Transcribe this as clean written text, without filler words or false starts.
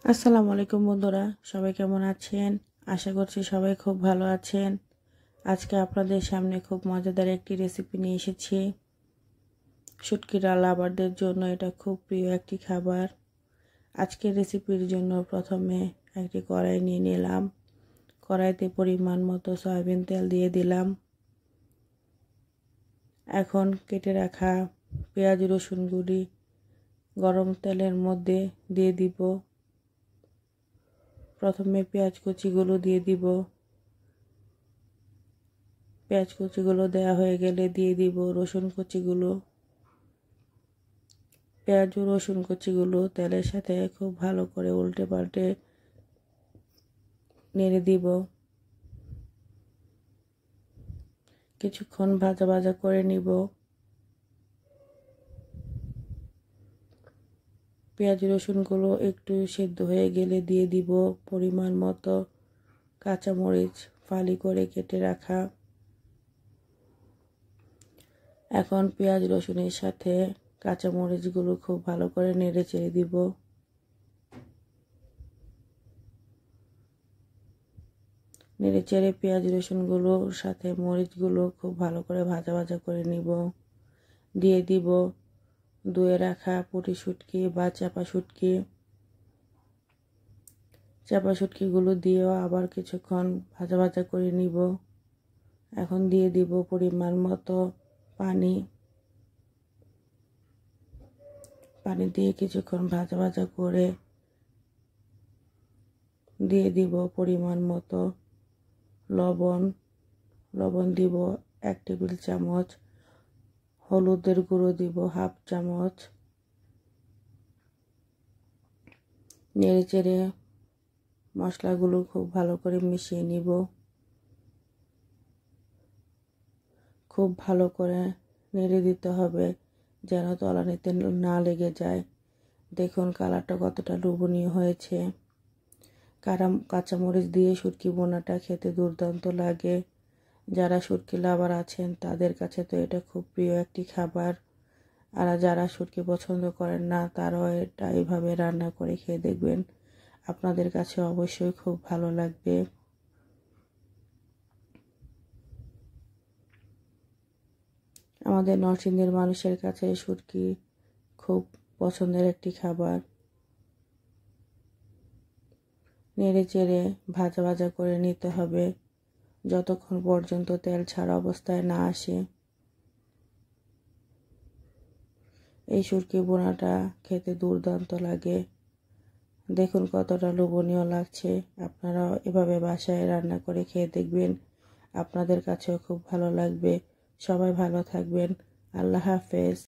আসসালামু আলাইকুম বন্ধুরা, সবাই কেমন আছেন? আশা করছি সবাই খুব ভালো আছেন। আজকে আপনাদের সামনে খুব মজাদার একটি রেসিপি নিয়ে এসেছি। শুটকির লাভারদের জন্য এটা খুব প্রিয় একটি খাবার। আজকের রেসিপির জন্য প্রথমে একটি কড়াই নিয়ে নিলাম। কড়াইতে পরিমাণ মতো সয়াবিন তেল দিয়ে দিলাম। এখন কেটে রাখা পেঁয়াজ রসুনগুলি গরম তেলের মধ্যে দিয়ে দিব। প্রথমে পেঁয়াজ কুচিগুলো দিয়ে দিব। পেঁয়াজ কুচিগুলো দেওয়া হয়ে গেলে দিয়ে দিব রসুন কুচিগুলো। পেঁয়াজ ও রসুন কুচিগুলো তেলের সাথে খুব ভালো করে উল্টে পাল্টে নেড়ে দিব। কিছুক্ষণ ভাজা ভাজা করে নিব। পেঁয়াজ রসুনগুলো একটু সেদ্ধ হয়ে গেলে দিয়ে দিব পরিমাণ মতো কাঁচামরিচ ফালি করে কেটে রাখা। এখন পেঁয়াজ রসুনের সাথে কাঁচামরিচগুলো খুব ভালো করে নেড়ে চেড়ে দিব। নেড়ে চেড়ে পেঁয়াজ রসুনগুলোর সাথে মরিচগুলো খুব ভালো করে ভাজা ভাজা করে নিব। দিয়ে দিব ধুয়ে রাখা পুঁটি শুটকি বা চাপা শুটকি। চাপা শুটকিগুলো দিয়েও আবার কিছুক্ষণ ভাজা ভাজা করে নিব। এখন দিয়ে দিব পরিমাণ মতো পানি। পানি দিয়ে কিছুক্ষণ ভাজা ভাজা করে দিয়ে দিব পরিমাণ মতো লবণ। লবণ দিব 1 টেবিল চামচ। হলুদের গুঁড়ো দিব 1/2 চামচ। নেড়ে চেড়ে মশলাগুলো খুব ভালো করে মিশিয়ে নিব। খুব ভালো করে নেড়ে দিতে হবে যেন তলানিতে না লেগে যায়। দেখুন কালারটা কতটা লোভনীয় হয়েছে। কাঁচামরিচ দিয়ে শুটকি বোনাটা খেতে দুর্দান্ত লাগে। যারা শুটকি লাভার আছেন তাদের কাছে তো এটা খুব প্রিয় একটি খাবার। আর যারা শুটকি পছন্দ করেন না তারাও এটা এইভাবে রান্না করে খেয়ে দেখবেন, আপনাদের কাছে অবশ্যই খুব ভালো লাগবে। আমাদের নরসিংদীর মানুষের কাছে শুটকি খুব পছন্দের একটি খাবার। নেড়ে চেড়ে ভাজা ভাজা করে নিতে হবে যতক্ষণ পর্যন্ত তেল ছাড়া অবস্থায় না আসে। এই শুটকি বোনাটা খেতে দুর্দান্ত লাগে। দেখুন কতটা লোভনীয় লাগছে। আপনারাও এভাবে বাসায় রান্না করে খেয়ে দেখবেন, আপনাদের কাছেও খুব ভালো লাগবে। সবাই ভালো থাকবেন। আল্লাহ হাফেজ।